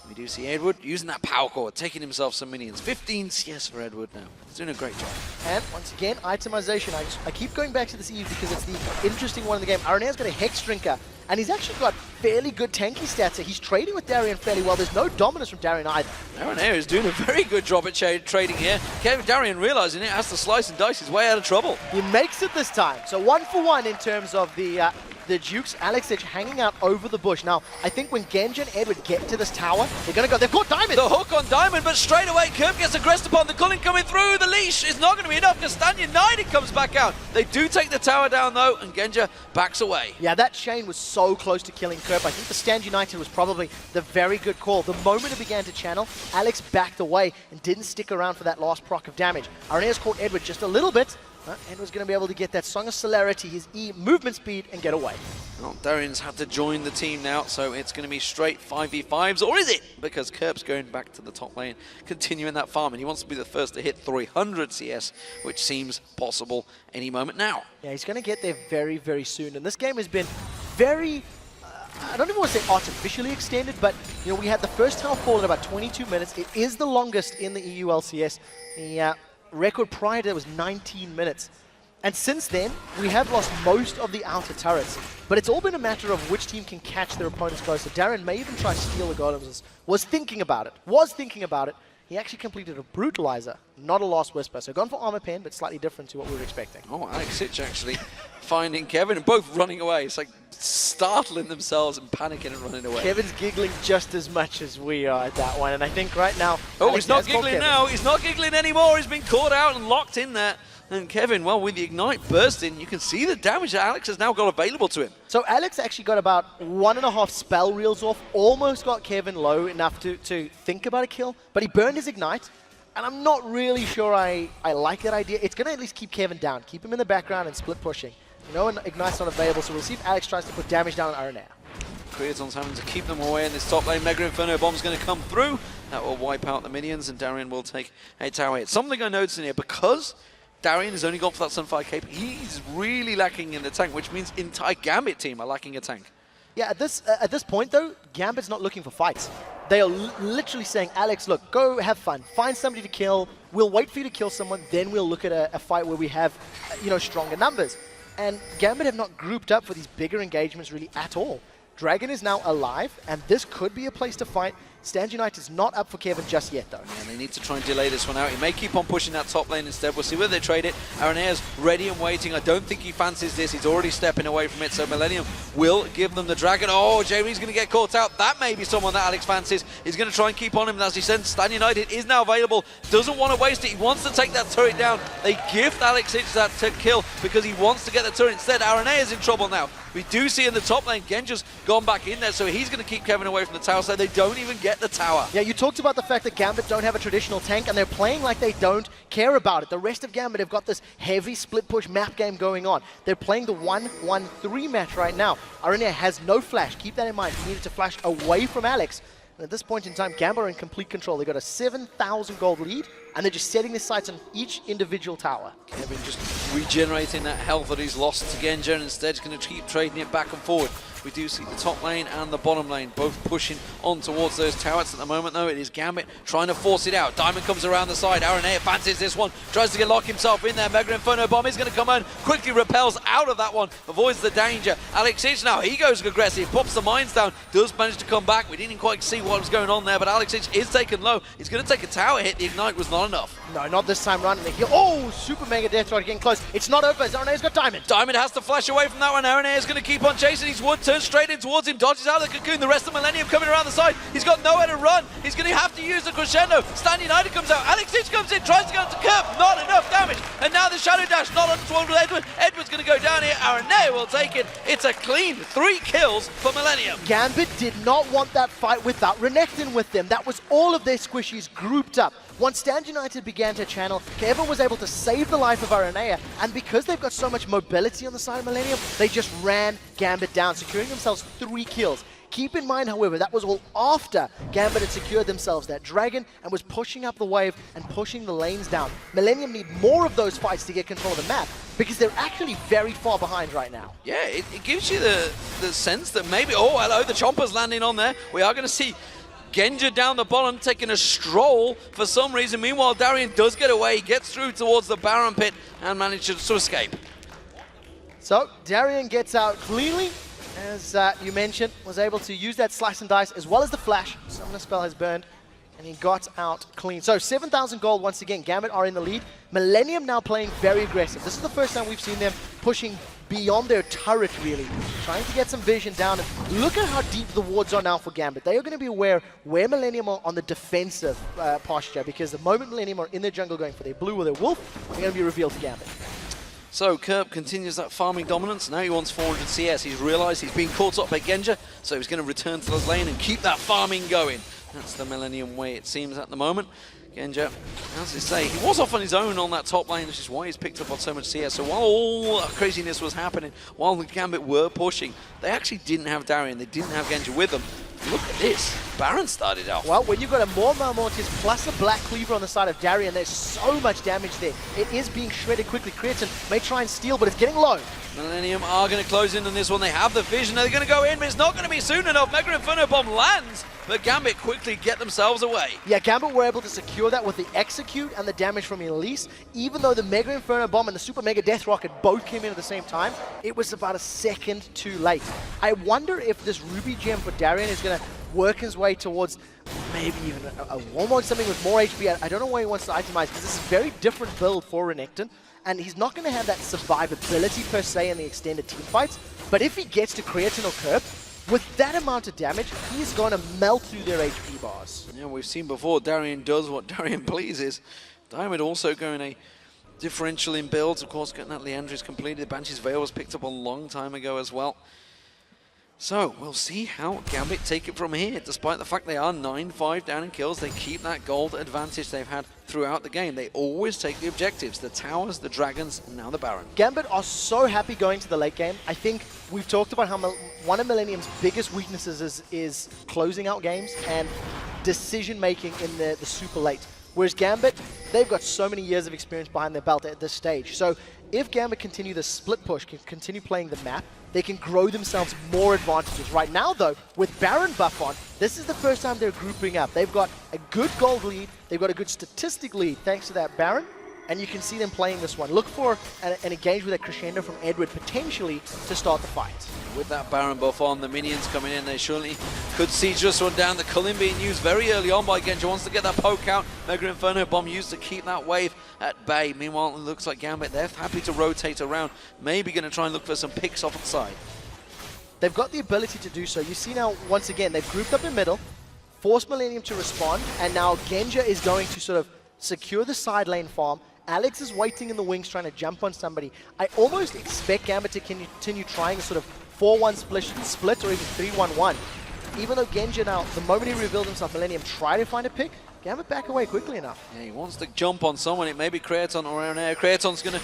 we do see Edward using that power cord, taking himself some minions. 15 CS for Edward now. He's doing a great job. And once again, itemization. I keep going back to this Eve because it's the interesting one in the game. Araneae's got a Hex Drinker, and he's actually got fairly good tanky stats here. He's trading with Darien fairly well. There's no dominance from Darien either. Araneae is doing a very good job at trading here. Darien realizing it, has to slice and dice his way out of trouble. He makes it this time. So 1 for 1 in terms of the Dukes. Alex Itch hanging out over the bush. Now, I think when Genja and Edward get to this tower, they're going to go. They've caught Diamond. The hook on Diamond, but straight away, Kerp gets aggressed upon. The culling coming through. The leash is not going to be enough. Castan United comes back out. They do take the tower down, though, and Genja backs away. Yeah, that Shen was so close to killing Kerp. I think the Stand United was probably the very good call. The moment it began to channel, Alex backed away and didn't stick around for that last proc of damage. Araneae's caught Edward just a little bit. Edward's going to be able to get that Song of Celerity, his E movement speed, and get away. Well, Darien's had to join the team now, so it's going to be straight 5v5s, or is it? Because Kerp's going back to the top lane, continuing that farm, and he wants to be the first to hit 300 CS, which seems possible any moment now. Yeah, he's going to get there very, very soon. And this game has been very, I don't even want to say artificially extended, but you know, we had the first half fall in about 22 minutes. It is the longest in the EU LCS. The record prior to that was 19 minutes. And since then, we have lost most of the outer turrets. But it's all been a matter of which team can catch their opponents closer. Darien may even try to steal the golems. Was thinking about it. He actually completed a Brutalizer, not a Last Whisper. So gone for Armor Pen, but slightly different to what we were expecting. Oh, Alex Itch actually finding Kevin and both running away. It's like startling themselves and panicking and running away. Kevin's giggling just as much as we are at that one. And I think right now... Oh, he's not giggling now. He's not giggling anymore. He's been caught out and locked in there. And Kevin, well, with the Ignite bursting, you can see the damage that Alex has now got available to him. So Alex actually got about 1.5 spell reels off, almost got Kevin low enough to think about a kill, but he burned his Ignite, and I'm not really sure I like that idea. It's going to at least keep Kevin down, keep him in the background and split pushing. You know, and Ignite's not available, so we'll see if Alex tries to put damage down on Araneae. Creaton's having to keep them away in this top lane. Mega Inferno Bomb's going to come through. That will wipe out the minions, and Darien will take a tower hit. Something I noticed in here, because Darien has only gone for that Sunfire Cape, he's really lacking in the tank, which means entire Gambit team are lacking a tank. Yeah, at this point, though, Gambit's not looking for fights. They are literally saying, Alex, look, go have fun. Find somebody to kill. We'll wait for you to kill someone, then we'll look at a fight where we have, you know, stronger numbers. And Gambit have not grouped up for these bigger engagements really at all. Dragon is now alive, and this could be a place to fight. Stand United is not up for Kevin just yet, though. Yeah, they need to try and delay this one out. He may keep on pushing that top lane instead. We'll see whether they trade it. Araneae's ready and waiting. I don't think he fancies this. He's already stepping away from it, so Millenium will give them the Dragon. Oh, Jree's going to get caught out. That may be someone that Alex fancies. He's going to try and keep on him. As he said, Stand United is now available. Doesn't want to waste it. He wants to take that turret down. They gift Alex Itch that kill because he wants to get the turret. Instead, Araneae is in trouble now. We do see in the top lane, Genja's gone back in there, so he's going to keep Kevin away from the tower, so they don't even get the tower. Yeah, you talked about the fact that Gambit don't have a traditional tank, and they're playing like they don't care about it. The rest of Gambit have got this heavy split push map game going on. They're playing the 1-1-3 match right now. Araneae has no flash. Keep that in mind. He needed to flash away from Alex. And at this point in time, Gambit are in complete control. They've got a 7,000 gold lead, and they're just setting their sights on each individual tower. Kevin just regenerating that health that he's lost to Genja, and instead he's going to keep trading it back and forward. We do see the top lane and the bottom lane both pushing on towards those towers. At the moment, though, it is Gambit trying to force it out. Diamond comes around the side. Araneae fancies this one. Tries to lock himself in there. Mega Inferno Bomb is going to come in. Quickly repels out of that one. Avoids the danger. Alex Itch now, he goes aggressive. Pops the mines down. Does manage to come back. We didn't quite see what was going on there, but Alex Itch is taken low. He's going to take a tower hit. The Ignite was not enough. No, not this time round. Oh, super mega death rod getting close. It's not over. Araneae's got Diamond. Diamond has to flash away from that one. Araneae is going to keep on chasing. His wood turns straight in towards him. Dodges out of the cocoon. The rest of Millenium coming around the side. He's got nowhere to run. He's going to have to use the crescendo. Stand United comes out. Alex Itch comes in, tries to go into Kerp. Not enough damage. And now the Shadow Dash not on towards Edward. Edward's going to go down here. Araneae will take it. It's a clean 3 kills for Millenium. Gambit did not want that fight without Renekton with them. That was all of their squishies grouped up. Once Stand United began to channel, Evelynn was able to save the life of Araneae, and because they've got so much mobility on the side of Millenium, they just ran Gambit down, securing themselves 3 kills. Keep in mind, however, that was all after Gambit had secured themselves that dragon and was pushing up the wave and pushing the lanes down. Millenium need more of those fights to get control of the map because they're actually very far behind right now. Yeah, it gives you the sense that maybe, oh, hello, the chomper's landing on there. We are going to see Genja down the bottom taking a stroll for some reason. Meanwhile, Darien does get away, gets through towards the Baron pit and manages to escape. So, Darien gets out cleanly. As you mentioned, was able to use that slice and dice as well as the flash. Summoner spell has burned, and he got out clean. So 7,000 gold once again. Gambit are in the lead. Millenium now playing very aggressive. This is the first time we've seen them pushing beyond their turret, really. Trying to get some vision down. And look at how deep the wards are now for Gambit. They are going to be aware where Millenium are on the defensive posture, because the moment Millenium are in their jungle going for their blue or their wolf, they're going to be revealed to Gambit. So Kerp continues that farming dominance. Now he wants 400 CS. He's realised he's been caught up by Genja, so he's going to return to the lane and keep that farming going. That's the Millenium way, it seems, at the moment. Genja, as I say, he was off on his own on that top lane, which is why he's picked up on so much CS. So while all that craziness was happening, while the Gambit were pushing, they actually didn't have Darien, they didn't have Genja with them. Look at this. Baron started off. Well, when you've got a Mortar Mortis plus a Black Cleaver on the side of Darien, there's so much damage there. It is being shredded quickly. Creaton may try and steal, but it's getting low. Millenium are going to close in on this one. They have the vision. They're going to go in, but it's not going to be soon enough. Mega Inferno Bomb lands, but Gambit quickly get themselves away. Yeah, Gambit were able to secure that with the execute and the damage from Elise. Even though the Mega Inferno Bomb and the Super Mega Death Rocket both came in at the same time, it was about a second too late. I wonder if this Ruby Gem for Darien is going to work his way towards maybe even a Warmog, something with more HP. I don't know where he wants to itemize, because this is a very different build for Renekton, and he's not going to have that survivability per se in the extended team fights. But if he gets to Creaton or Kerp, with that amount of damage, he's going to melt through their HP bars. Yeah, we've seen before, Darien does what Darien pleases. Diamond also going a differential in builds, of course, getting that Leandry's completed. The Banshee's Veil was picked up a long time ago as well. So, we'll see how Gambit take it from here. Despite the fact they are 9-5 down in kills, they keep that gold advantage they've had throughout the game. They always take the objectives, the towers, the dragons, and now the Baron. Gambit are so happy going to the late game. I think we've talked about how one of Millenium's biggest weaknesses is closing out games and decision-making in the super late. Whereas Gambit, they've got so many years of experience behind their belt at this stage. So if Gambit continue the split push, can continue playing the map, they can grow themselves more advantages. Right now, though, with Baron buff on, this is the first time they're grouping up. They've got a good gold lead, they've got a good statistic lead thanks to that Baron, and you can see them playing this one. Look for an engage with a crescendo from Edward, potentially, to start the fight. With that Baron buff on, the minions coming in, they surely could siege this one down. The Cullen being used very early on by Genja, wants to get that poke out. Mega Inferno Bomb used to keep that wave at bay. Meanwhile, it looks like Gambit, they're happy to rotate around. Maybe going to try and look for some picks off the side. They've got the ability to do so. You see now, once again, they've grouped up in middle, forced Millenium to respond, and now Genja is going to sort of secure the side lane farm. Alex is waiting in the wings trying to jump on somebody. I almost expect Gambit to continue trying a sort of 4-1 split or even 3-1-1. Even though Genja now, the moment he revealed himself, Millenium try to find a pick, Gambit back away quickly enough. Yeah, he wants to jump on someone. It may be Creaton or Araneae. Creaton's going to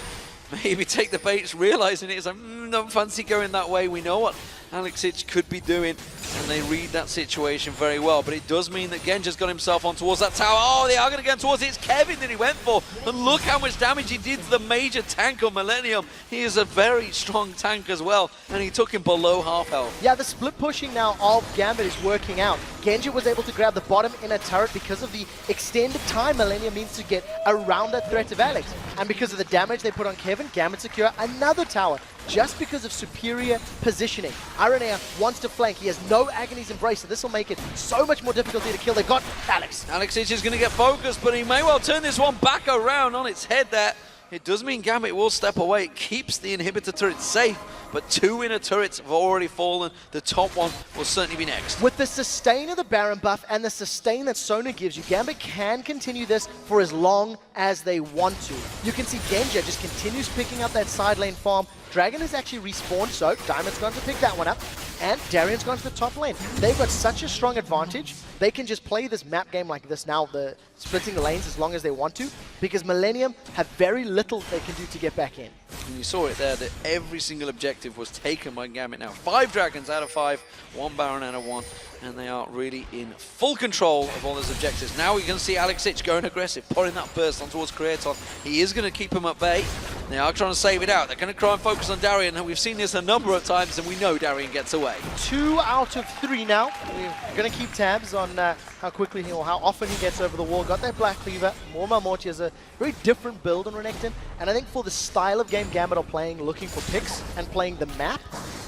maybe take the bait, realizing it is like, don't fancy going that way. We know what Alex could be doing, and they read that situation very well. But it does mean that Genja's got himself on towards that tower. Oh, they are going to get towards it. It's Kevin that he went for. And look how much damage he did to the major tank of Millenium. He is a very strong tank as well, and he took him below half health. Yeah, the split pushing now of Gambit is working out. Genja was able to grab the bottom in a turret because of the extended time Millenium needs to get around that threat of Alex. And because of the damage they put on Kevin, Gambit secure another tower just because of superior positioning. Araneae wants to flank. He has no Agony's Embrace, so this will make it so much more difficult to kill. They've got Alex. Alex is going to get focused, but he may well turn this one back around on its head there. It does mean Gambit will step away. It keeps the inhibitor turret safe, but 2 inner turrets have already fallen. The top one will certainly be next. With the sustain of the Baron buff and the sustain that Sona gives you, Gambit can continue this for as long as they want to. You can see Genja just continues picking up that side lane farm. Dragon has actually respawned, so Diamond's going to pick that one up, and Darien's gone to the top lane. They've got such a strong advantage, they can just play this map game like this now, the splitting the lanes as long as they want to, because Millenium have very little they can do to get back in. And you saw it there, that every single objective was taken by Gambit now. 5 dragons out of 5, 1 Baron out of 1, and they are really in full control of all those objectives. Now we can see Alexic going aggressive, pouring that burst on towards Creaton. He is going to keep him at bay. They are trying to save it out. They're going to try and focus on Darien, and we've seen this a number of times, and we know Darien gets away. 2 out of 3 now. We're going to keep tabs on how quickly or how often he gets over the wall. Got that Black Cleaver. Morty has a very different build on Renekton, and I think for the style of game Gambit are playing, looking for picks and playing the map,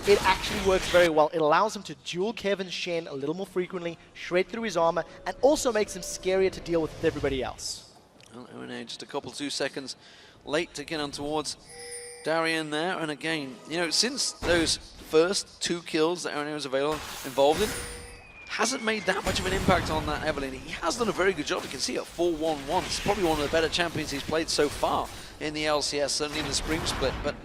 it actually works very well. It allows him to duel Kevin's Shen a little more frequently, shred through his armor, and also makes him scarier to deal with everybody else. Well, Araneae just a couple, 2 seconds late to get on towards Darien there. And again, you know, since those first 2 kills that Araneae was involved in, hasn't made that much of an impact on that Evelynn. He has done a very good job. You can see at 4-1-1. It's probably one of the better champions he's played so far in the LCS, certainly in the spring split. But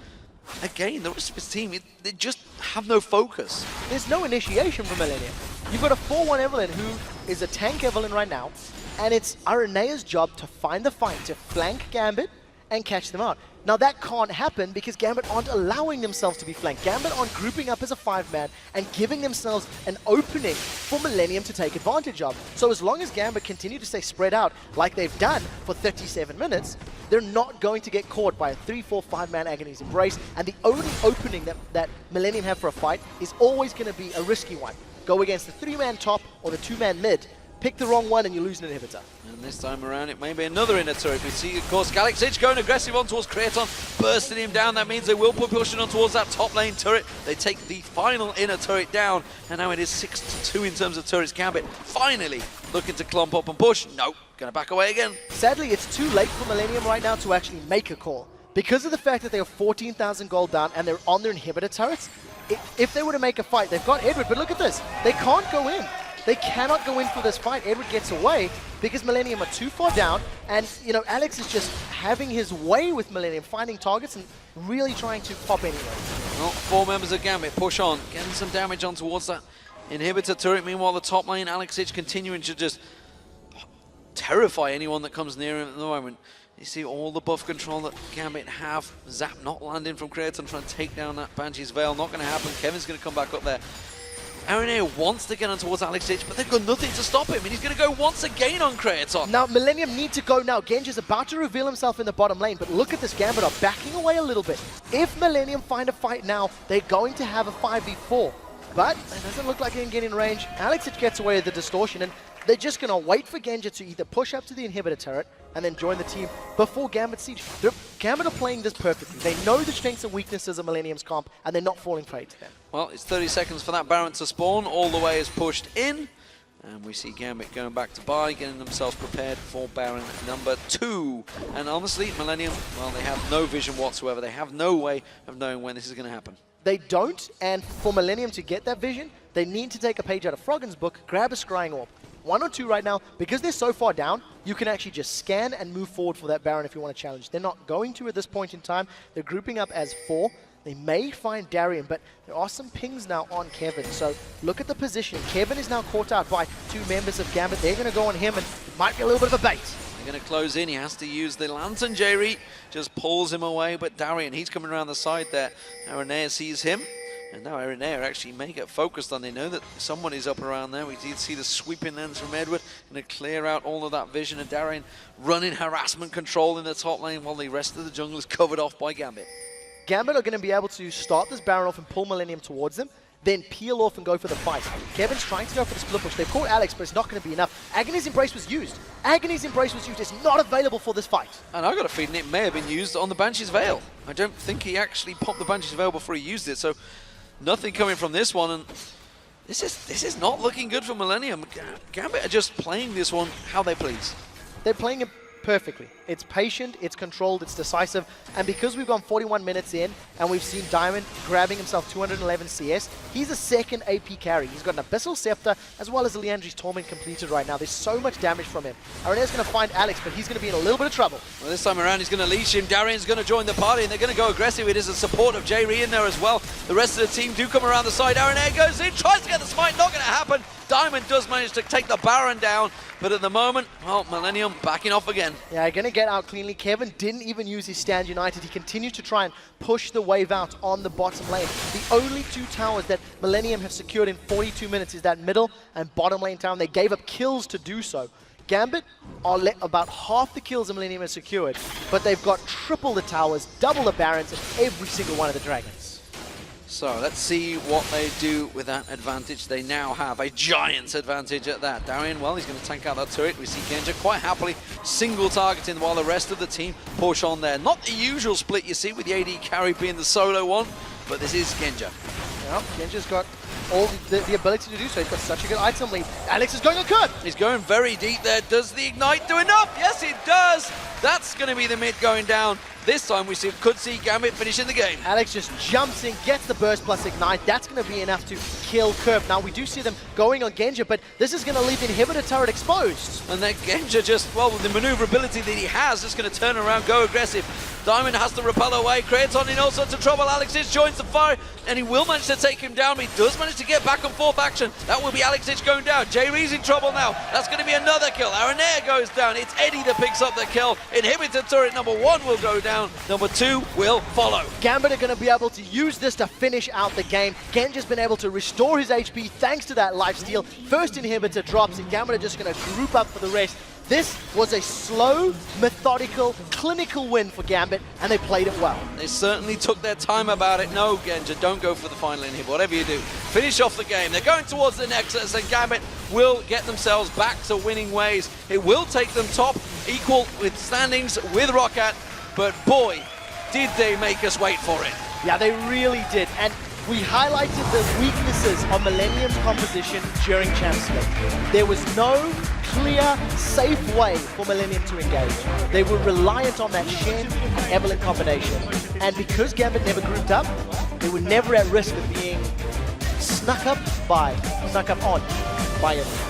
again, the rest of his team, they just have no focus. There's no initiation from Millennium. You've got a 4-1 Evelynn who is a tank Evelynn right now, and it's Araneae's job to find the fight, to flank Gambit and catch them out. Now that can't happen because Gambit aren't allowing themselves to be flanked. Gambit aren't grouping up as a 5-man and giving themselves an opening for Millenium to take advantage of. So as long as Gambit continue to stay spread out like they've done for 37 minutes, they're not going to get caught by a 3-4, 5-man Agony's Embrace, and the only opening that Millenium have for a fight is always going to be a risky one. Go against the 3-man top or the 2-man mid. Pick the wrong one and you lose an inhibitor. And this time around it may be another inner turret. We see, of course, Alexic going aggressive on towards Creaton, bursting him down. That means they will put pushing on towards that top lane turret. They take the final inner turret down, and now it is 6-2 in terms of turrets. Gambit finally looking to clump up and push. No, going to back away again. Sadly, it's too late for Millenium right now to actually make a call. Because of the fact that they are 14,000 gold down and they're on their inhibitor turrets, if they were to make a fight, they've got Edward, but look at this. They can't go in. They cannot go in for this fight. Edward gets away because Millenium are too far down, and you know, Alex is just having his way with Millenium, finding targets and really trying to pop anyway. Well, 4 members of Gambit push on, getting some damage on towards that inhibitor turret. Meanwhile, the top lane, Alexic continuing to just terrify anyone that comes near him at the moment. You see all the buff control that Gambit have. Zap not landing from Creaton, trying to take down that Banshee's Veil. Not going to happen. Kevin's going to come back up there. Araneae wants to get on towards Alexic, but they've got nothing to stop him, and he's going to go once again on Creaton. Now, Millenium need to go now. Genja's about to reveal himself in the bottom lane, but look at this. Gambit are backing away a little bit. If Millenium find a fight now, they're going to have a 5v4. But it doesn't look like they can get in range. Alexic gets away with the distortion, and they're just going to wait for Genja to either push up to the inhibitor turret and then join the team before Gambit siege. Gambit are playing this perfectly. They know the strengths and weaknesses of Millennium's comp, and they're not falling prey to them. Well, it's 30 seconds for that Baron to spawn. All the way is pushed in. And we see Gambit going back to buy, getting themselves prepared for Baron number 2. And honestly, Millenium, well, they have no vision whatsoever. They have no way of knowing when this is going to happen. They don't, and for Millenium to get that vision, they need to take a page out of Froggen's book, grab a Scrying Orb. 1 or 2 right now. Because they're so far down, you can actually just scan and move forward for that Baron if you want to challenge. They're not going to at this point in time. They're grouping up as 4. They may find Darien, but there are some pings now on Kevin. So look at the position. Kevin is now caught out by 2 members of Gambit. They're going to go on him, and it might be a little bit of a bait. They're going to close in. He has to use the Lantern. Jree just pulls him away, but Darien, he's coming around the side there. Araneae sees him. And now Araneae actually may get focused on. They know that someone is up around there. We did see the sweeping lens from Edward. Going to clear out all of that vision. And Darien running harassment control in the top lane while the rest of the jungle is covered off by Gambit. Gambit are going to be able to start this Baron off and pull Millenium towards them, then peel off and go for the fight. Kevin's trying to go for the split push. They've caught Alex, but it's not going to be enough. Agony's Embrace was used. Agony's Embrace was used. It's not available for this fight. And I got a feeling it may have been used on the Banshee's Veil. I don't think he actually popped the Banshee's Veil before he used it. So nothing coming from this one, and this is not looking good for Millenium. Gambit are just playing this one how they please. They're playing it perfectly. It's patient, it's controlled, it's decisive, and because we've gone 41 minutes in and we've seen Diamond grabbing himself 211 CS, he's a second AP carry. He's got an Abyssal Scepter as well as a Liandry's Torment completed right now. There's so much damage from him. Araneae's going to find Alex, but he's going to be in a little bit of trouble. Well, this time around he's going to leash him. Darien's going to join the party and they're going to go aggressive. It is a support of Jree in there as well. The rest of the team do come around the side. Araneae goes in, tries to get the smite, not going to happen. Diamond does manage to take the Baron down, but at the moment, well, Millenium backing off again. Yeah, going to get out cleanly. Kevin didn't even use his Stand United. He continued to try and push the wave out on the bottom lane. The only two towers that Millenium have secured in 42 minutes is that middle and bottom lane tower. They gave up kills to do so. Gambit are about half the kills that Millenium has secured, but they've got triple the towers, double the Barons, and every single one of the Dragons. So let's see what they do with that advantage. They now have a giant's advantage at that. Darien, well, he's going to tank out that turret. We see Genja quite happily single targeting while the rest of the team push on there. Not the usual split you see with the AD carry being the solo one, but this is Genja. Well, Genja's got all the ability to do so. He's got such a good item lead. Alex is going on Kerp. He's going very deep there. Does the Ignite do enough? Yes, it does. That's going to be the mid going down. This time we could see Gambit finishing the game. Alex just jumps in, gets the burst plus Ignite. That's going to be enough to kill Kerp. Now we do see them going on Genja, but this is going to leave the inhibitor turret exposed. And then Genja just, well, with the maneuverability that he has, just going to turn around, go aggressive. Diamond has to repel away. Creaton in all sorts of trouble. Alexis joins the fire, and he will manage to take him down. But he does manage to get back and forth action. That will be Alexis going down. Jree's in trouble now. That's going to be another kill. Araneae goes down. It's Eddie that picks up the kill. Inhibitor turret number 1 will go down. Number 2 will follow. Gambit are going to be able to use this to finish out the game. Genja's been able to restore his HP thanks to that lifesteal. First inhibitor drops, and Gambit are just going to group up for the rest. This was a slow, methodical, clinical win for Gambit, and they played it well. They certainly took their time about it. No, Genja, don't go for the final inhib. Whatever you do, finish off the game. They're going towards the Nexus, and Gambit will get themselves back to winning ways. It will take them top, equal with standings with Roccat, but boy, did they make us wait for it. Yeah, they really did. And we highlighted the weaknesses of Millennium's composition during Champs League. There was no clear, safe way for Millennium to engage. They were reliant on that Shen and Evelynn combination. And because Gambit never grouped up, they were never at risk of being snuck up on by Evelynn.